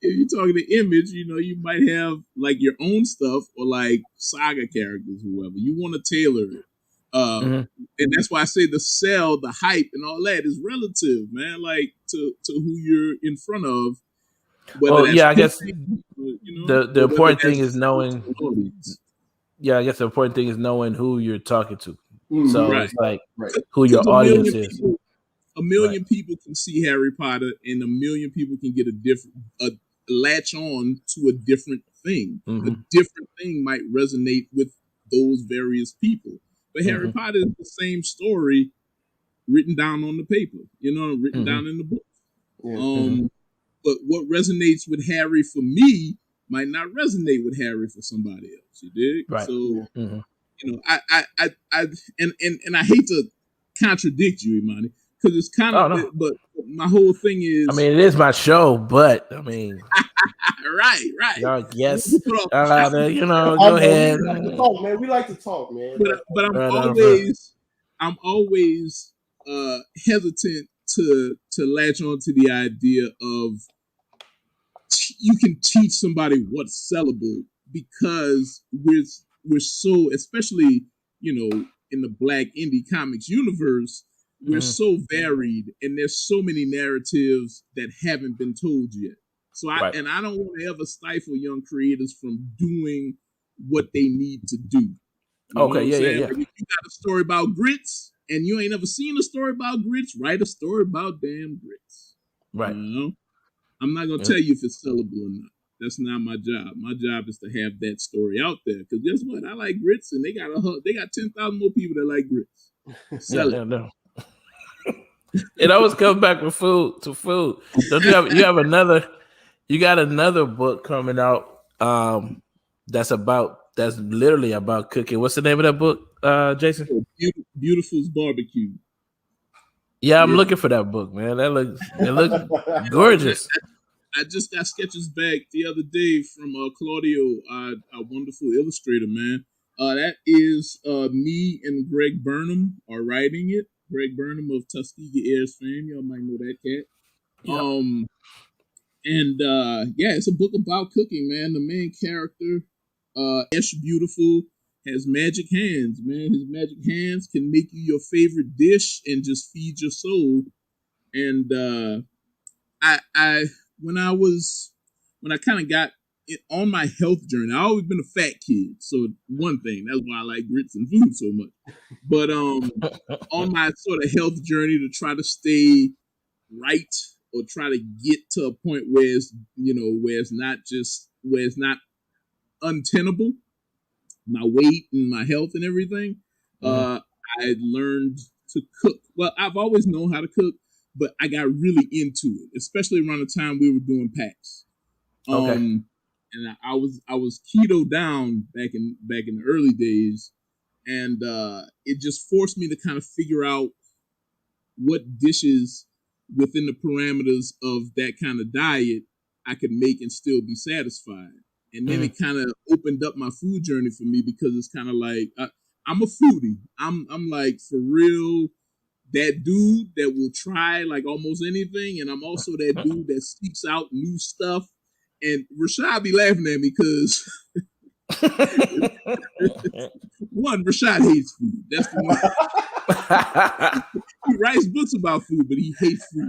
you're talking to Image, you might have like your own stuff or like saga characters, whoever. You want to tailor it. And that's why I say the sell, the hype, and all that is relative, man. Like to who you're in front of. Well, yeah, I guess the or important thing is knowing. audience. Yeah, I guess the important thing is knowing who you're talking to. So Right. it's like who your audience is. A million people can see Harry Potter, and a million people can get a latch on to a different thing. A different thing might resonate with those various people. But Harry Potter is the same story written down on the paper, written down in the book. Yeah. But what resonates with Harry for me might not resonate with Harry for somebody else. You dig? Right. So, I hate to contradict you, Imani, because it's kind of, but my whole thing is. I mean, it is my show, but I mean, right. Yes, go ahead. We like to talk, man. We like to talk, man. But I'm always hesitant to latch on to the idea of you can teach somebody what's sellable, because we're so, especially in the Black indie comics universe, we're so varied, and there's so many narratives that haven't been told yet. So I don't want to ever stifle young creators from doing what they need to do. Okay, yeah. Like, if you got a story about grits and you ain't ever seen a story about grits, write a story about damn grits. Right. I'm not gonna tell you if it's sellable or not. That's not my job. My job is to have that story out there. Because guess what? I like grits, and they got 10,000 more people that like grits. Sell it. No. It always comes back with food. Don't you have another? You got another book coming out. That's literally about cooking. What's the name of that book, Jason? Beautiful's Barbecue. Yeah, I'm looking for that book, man. It looks gorgeous. I just got sketches back the other day from Claudio, a wonderful illustrator, man. That is me and Greg Burnham are writing it. Greg Burnham of Tuskegee Airs fame. Y'all might know that cat. Yep. It's a book about cooking, man. The main character, Esh Beautiful, has magic hands, man. His magic hands can make you your favorite dish and just feed your soul. And when I kind of got it on my health journey, I've always been a fat kid. So one thing, that's why I like grits and food so much. But on my sort of health journey to try to stay right, or try to get to a point where it's not untenable, my weight and my health and everything, I learned to cook. Well, I've always known how to cook, but I got really into it, especially around the time we were doing Pax. And I was keto down back in the early days, and it just forced me to kind of figure out what dishes within the parameters of that kind of diet I could make and still be satisfied. And then it kind of opened up my food journey for me, because it's kind of like I'm a foodie. I'm like, for real, that dude that will try like almost anything, and I'm also that dude that seeks out new stuff. And Rashad be laughing at me because one, Rashad hates food. That's the one. He writes books about food, but he hates food.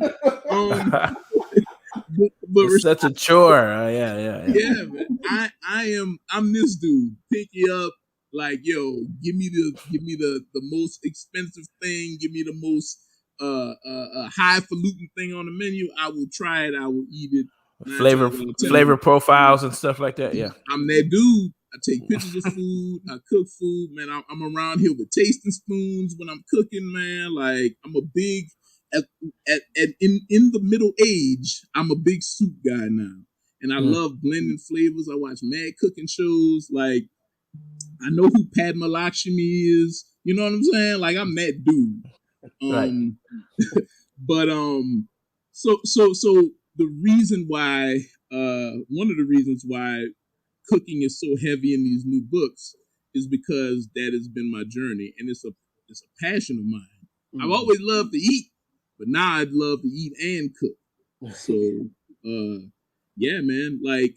But it's such a chore. Yeah, man. I'm this dude. Pick you up, like, yo, give me the most expensive thing, give me the most highfalutin thing on the menu. I will try it, I will eat it. Flavor profiles and stuff like that. Yeah, I'm that dude. I take pictures of food. I cook food, man. I'm around here with tasting spoons when I'm cooking, man. Like, I'm a big in the middle age. I'm a big soup guy now, and I love blending flavors. I watch mad cooking shows. Like, I know who Padma Lakshmi is. You know what I'm saying? Like, I'm that dude. But so the reason why, one of the reasons why cooking is so heavy in these new books is because that has been my journey, and it's a passion of mine. I've always loved to eat, but now I'd love to eat and cook. So yeah, man. Like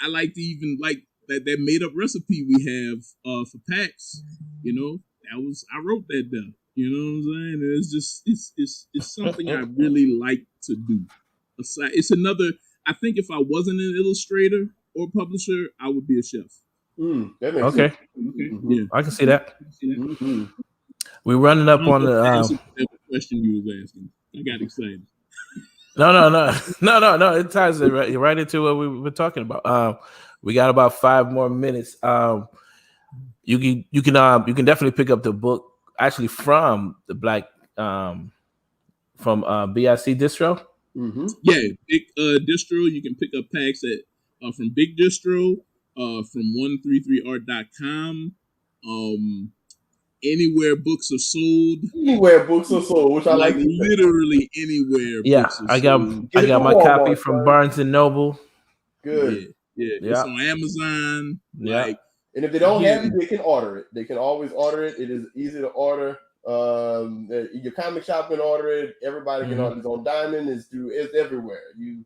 I like to even like that made up recipe we have for Pax. You know, I wrote that down. You know what I'm saying? And it's just it's something I really like to do. Aside, it's another. I think if I wasn't an illustrator or publisher, I would be a chef. That makes Okay. sense. Mm-hmm. Yeah, I can see that. Mm-hmm. We're running up on the. The question you was asking. I got excited. No. It ties it right into what we were talking about. We got about 5 more minutes. You can definitely pick up the book actually from the Black from BIC Distro. Mm-hmm. Yeah, big distro. You can pick up packs at from Big Distro, from 133art.com. Anywhere books are sold. Anywhere books are sold, which I like literally anywhere. Yeah, books are I got sold. I got my Walmart, copy from Barnes and Noble. Good. Yeah. It's on Amazon. Yeah. And if they don't have it, they can order it. They can always order it. It is easy to order. Your comic shop can order it. Everybody can order it. It's on Diamond. It's everywhere. You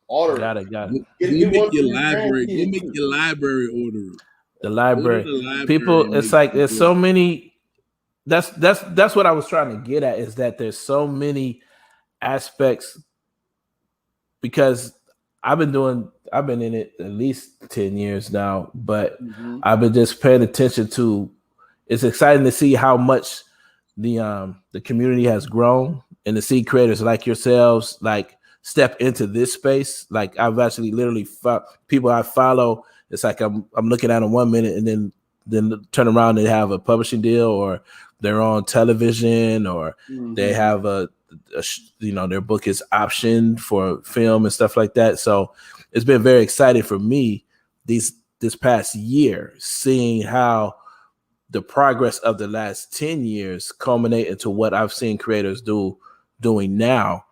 order Got it. Got it. Go make your library. Go make your library order it. The library. People, it's like there's so many. That's what I was trying to get at, is that there's so many aspects, because I've been in it at least 10 years now, but I've been just paying attention to. It's exciting to see how much the community has grown, and to see creators like yourselves like step into this space. Like I've actually literally people I follow. It's like I'm looking at them 1 minute and then turn around and have a publishing deal, or they're on television, or they have their book is optioned for film and stuff like that. So it's been very exciting for me this past year, seeing how the progress of the last 10 years culminate into what I've seen creators doing now.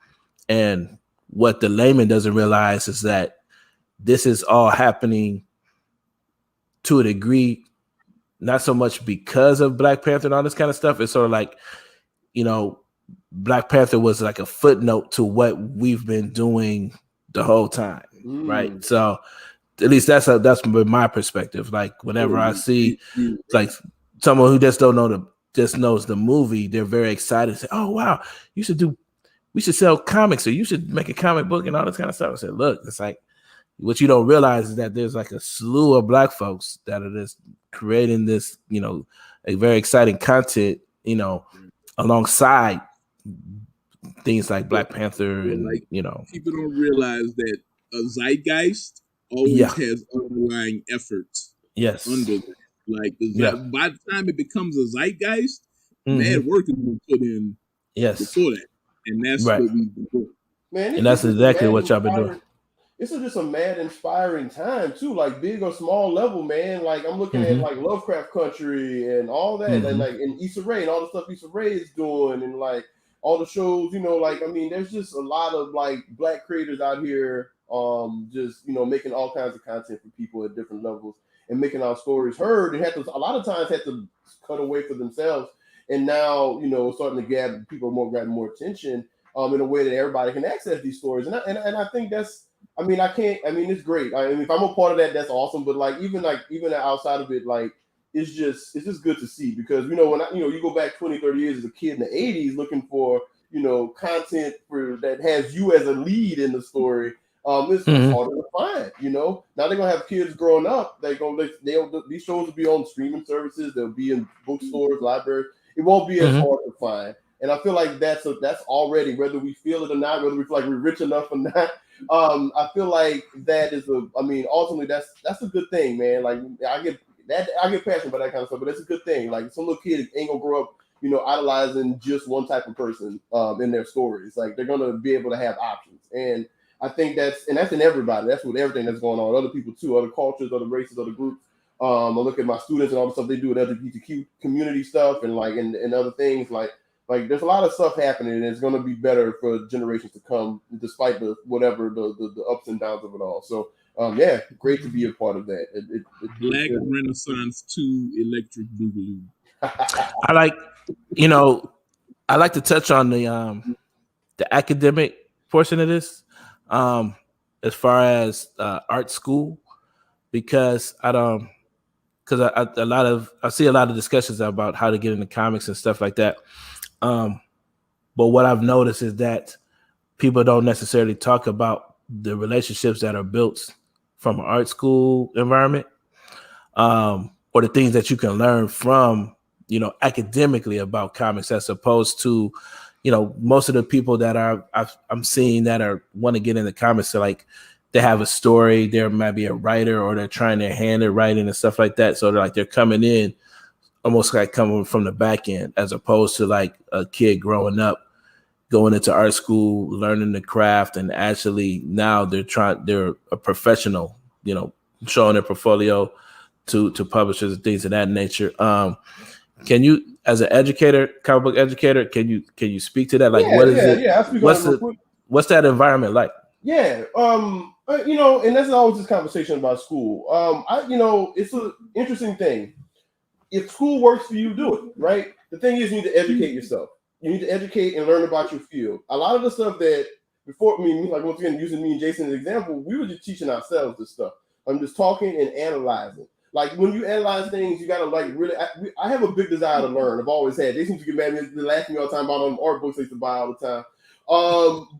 And what the layman doesn't realize is that this is all happening to a degree, not so much because of Black Panther and all this kind of stuff. It's sort of like, Black Panther was like a footnote to what we've been doing the whole time, right? So at least that's my perspective. Like whenever I see like someone who just knows the movie, they're very excited to say, "Oh wow, we should sell comics, or you should make a comic book," and all this kind of stuff. I said, look, it's like, what you don't realize is that there's like a slew of Black folks that are just creating this, a very exciting content, alongside things like Black Panther, and people don't realize that a zeitgeist always has underlying efforts. Yes, under that. Like by the time it becomes a zeitgeist, mad work has been put in. Before that, and that's what we've been doing. Man, and that's exactly what y'all been doing. It's just a mad, inspiring time too, like big or small level, man. Like I'm looking at like Lovecraft Country and all that, and like in Issa Rae and all the stuff Issa Rae is doing, and like all the shows, there's just a lot of like Black creators out here, just making all kinds of content for people at different levels and making our stories heard. And a lot of times had to cut away for themselves, and now starting to grab more attention in a way that everybody can access these stories. And I think that's. It's great. If I'm a part of that, that's awesome. But even outside of it, it's just good to see, because when you go back 20, 30 years as a kid in the 80s looking for content that has you as a lead in the story, it's harder to find. Now they're gonna have kids growing up. These shows will be on streaming services. They'll be in bookstores, libraries. It won't be as hard to find. And I feel like that's already, whether we feel it or not, whether we feel like we're rich enough or not. I feel like that is ultimately that's a good thing, man. Like I get passionate about that kind of stuff, but it's a good thing. Like some little kid ain't gonna grow up, idolizing just one type of person in their stories. Like they're gonna be able to have options. And I think that's in everybody. That's with everything that's going on. Other people too, other cultures, other races, other groups. I look at my students and all the stuff they do with LGBTQ community stuff and and other things like there's a lot of stuff happening, and it's going to be better for generations to come, despite the ups and downs of it all. So, great to be a part of that. Black Renaissance 2 Electric Boogaloo. I like to touch on the academic portion of this. as far as art school, because I don't. Because I see a lot of discussions about how to get into comics and stuff like that. But what I've noticed is that people don't necessarily talk about the relationships that are built from an art school environment, or the things that you can learn from, academically about comics, as opposed to, most of the people that I'm seeing that are want to get into comics are like, they have a story, there might be a writer, or they're trying their hand at writing and stuff like that. So they're coming in almost like coming from the back end, as opposed to like a kid growing up, going into art school, learning the craft, and actually now they're a professional, showing their portfolio to publishers and things of that nature. Can you, as an educator, comic book educator, can you speak to that? Like, what is it? Yeah, I'll speak on it real quick. What's that environment like? Yeah, and that's always this conversation about school. It's an interesting thing. If school works for you, do it, right? The thing is, you need to educate yourself. You need to educate and learn about your field. A lot of the stuff that before me, like once again, using me and Jason as an example, we were just teaching ourselves this stuff. I'm just talking and analyzing. Like when you analyze things, you gotta like really. I have a big desire to learn. I've always had. They seem to get mad at me. They laugh at me all the time about them art books they used to buy all the time.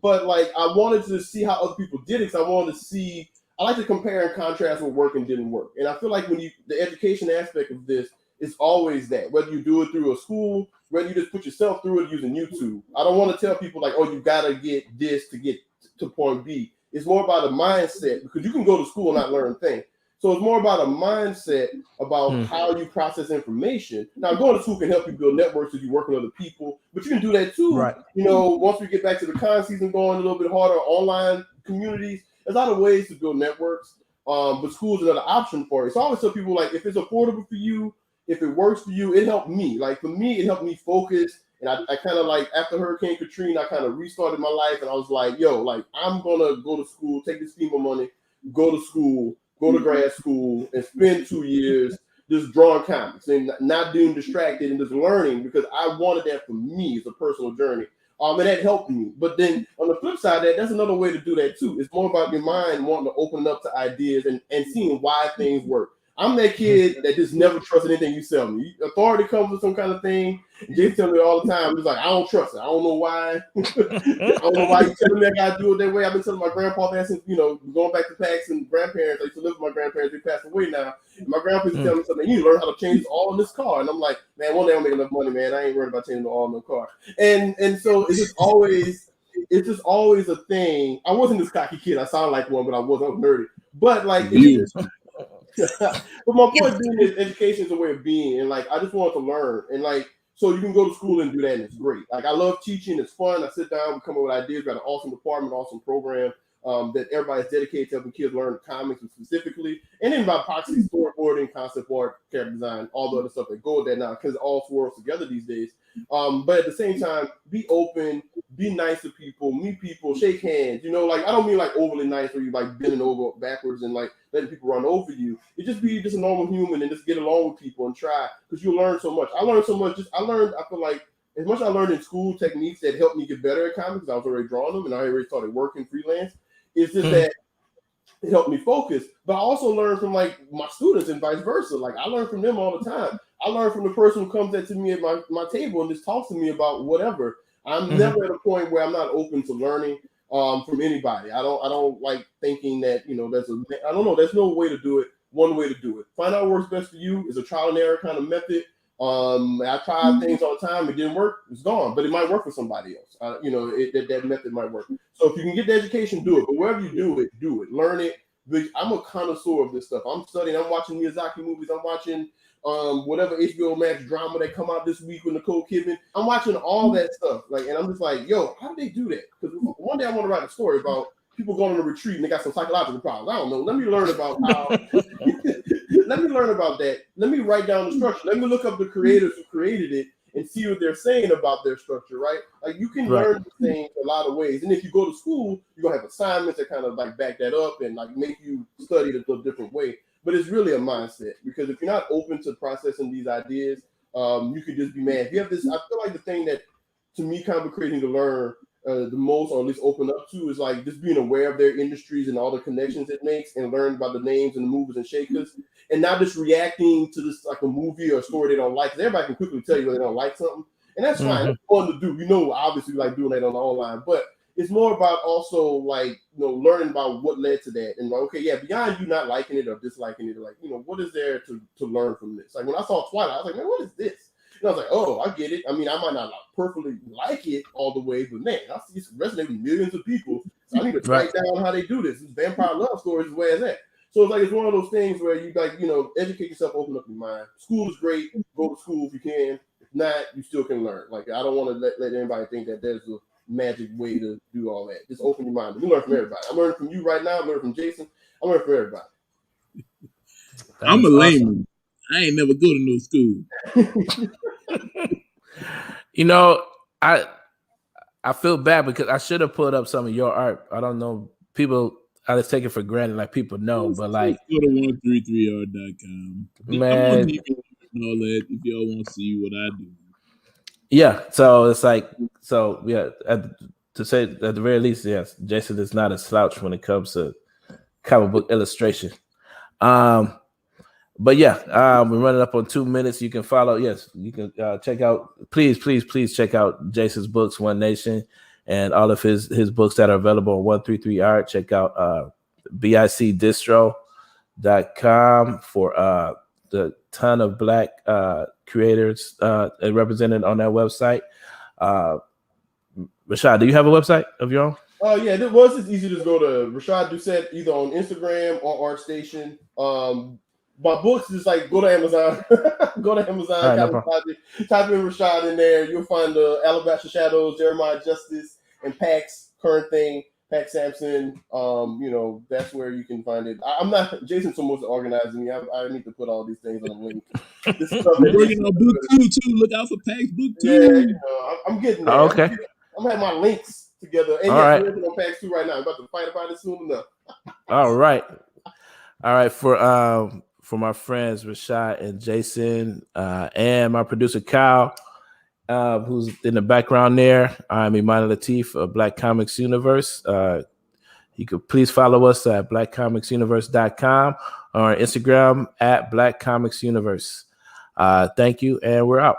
But like I wanted to see how other people did it. Because I wanted to see. I like to compare and contrast what worked and didn't work. And I feel like when the education aspect of this is always that. Whether you do it through a school, whether you just put yourself through it using YouTube. I don't want to tell people like, oh, you gotta get this to get to point B. It's more about a mindset, because you can go to school and not learn a thing. So it's more about a mindset about how you process information. Now, going to school can help you build networks as you work with other people, but you can do that too. Right. Once we get back to the con season going a little bit harder, online communities, there's a lot of ways to build networks. But school's another option for it. So I always tell people, like, if it's affordable for you, if it works for you, it helped me. Like for me, it helped me focus. And I kind of like, after Hurricane Katrina, I kind of restarted my life. And I was like, yo, like, I'm going to go to school, take this FEMA money, go to school, go to grad school, and spend 2 years just drawing comics and not being distracted and just learning, because I wanted that for me as a personal journey. And that helped me. But then on the flip side, that's another way to do that too. It's more about your mind wanting to open up to ideas and seeing why things work. I'm that kid that just never trusts anything you sell me. Authority comes with some kind of thing. Jason tells me all the time, he's like, I don't trust it. I don't know why. I don't know why you telling me I gotta do it that way. I've been telling my grandpa that since, going back to Pax and grandparents. I used to live with my grandparents. They passed away now. And my grandpa used to tell me something. You need to learn how to change all in this car. And I'm like, man, one day I'll make enough money, man. I ain't worried about changing the all in the car. And so it's just always a thing. I wasn't this cocky kid. I sound like one, but I was nerdy. But like, but my point being is education is a way of being, and like I just wanted to learn, and like so you can go to school and do that, and it's great. Like I love teaching; it's fun. I sit down, we come up with ideas. We got an awesome department, awesome program that everybody's dedicated to helping kids learn comics specifically, and then by proxy, storyboarding, concept art, character design, all the other stuff that go with that now, because it all swirls together these days. But at the same time, be open, be nice to people, meet people, shake hands. Like I don't mean like overly nice where you like bending over backwards and like letting people run over you. It just be just a normal human and just get along with people and try, because you learn so much. I learned so much. I feel like as much as I learned in school techniques that helped me get better at comics, I was already drawing them and I already started working freelance. It's just that it helped me focus. But I also learned from like my students and vice versa. Like I learn from them all the time. I learn from the person who comes up to me at my table and just talks to me about whatever. I'm never at a point where I'm not open to learning from anybody. I don't like thinking that, there's no way to do it. One way to do it. Find out what works best for you. Is a trial and error kind of method. I tried things all the time. It didn't work. It's gone. But it might work for somebody else. That method might work. So if you can get the education, do it. But wherever you do it. Learn it. I'm a connoisseur of this stuff. I'm studying. I'm watching Miyazaki movies. I'm watching whatever HBO Max drama that come out this week with Nicole Kidman. I'm watching all that stuff. And I'm just like, yo, how did they do that? Because one day I want to write a story about people going on a retreat and they got some psychological problems. I don't know. Let me learn about how. Let me learn about that. Let me write down the structure. Let me look up the creators who created it and see what they're saying about their structure, right? Like you can learn things a lot of ways. And if you go to school, you're gonna have assignments that kind of like back that up and like make you study it a different way. But it's really a mindset, because if you're not open to processing these ideas, you could just be mad. If you have this, I feel like the thing that to me kind of crazy to learn the most, or at least open up to, is like just being aware of their industries and all the connections it makes, and learn about the names and the movers and shakers, and not just reacting to this like a movie or a story they don't like. 'Cause everybody can quickly tell you when they don't like something, and that's fine. That's fun to do. Obviously, like doing that on the online, but it's more about also like learning about what led to that, and like, okay, yeah, beyond you not liking it or disliking it, like what is there to learn from this? Like when I saw Twilight, I was like, man, what is this? And I was like, oh, I get it. I mean, I might not perfectly like it all the way, but man, I see it's resonating with millions of people. So I need to write down how they do this. Vampire love stories is where it's at. So it's like it's one of those things where you like educate yourself, open up your mind. School is great. Go to school if you can. If not, you still can learn. Like I don't want to let anybody think that there's a magic way to do all that. Just open your mind. You learn from everybody. I'm learning from you right now. I'm learning from Jason. I'm learning from everybody. I'm a layman. I ain't never go to no school. I feel bad because I should have put up some of your art. I don't know. People, I just take it for granted, like people know, but like go to 133art.com. Man, I'm on TV and all that if y'all want to see what I do. Yeah, so it's like, to say at the very least, yes, Jason is not a slouch when it comes to comic book illustration. But yeah, we're running up on 2 minutes. You can follow. Yes, you can check out. Please check out Jason's books, One Nation, and all of his books that are available on 133 Art. Check out bicdistro.com for the ton of Black creators represented on that website. Rashad, do you have a website of your own? Oh yeah, it was. It's easy to just go to Rashad Doucette either on Instagram or ArtStation. My books is like go to Amazon. Go to Amazon. Type in Rashad in there. You'll find the Alabaster Shadows, Jeremiah Justice, and Pax Current Thing. Pax Sampson. That's where you can find it. I'm not Jason. Someone's organizing me. I need to put all these things on the link. We're working on book 2 too. Look out for Pax book 2. Yeah, I'm getting there. Okay. I'm gonna have my links together. And we're working on Pax 2 right now. I'm about to fight about it soon enough. All right. For my friends Rashad and Jason, and my producer Kyle, who's in the background there, I'm Imani Latif of Black Comics Universe. You could please follow us at blackcomicsuniverse.com or Instagram at Black Comics Universe. Thank you, and we're out.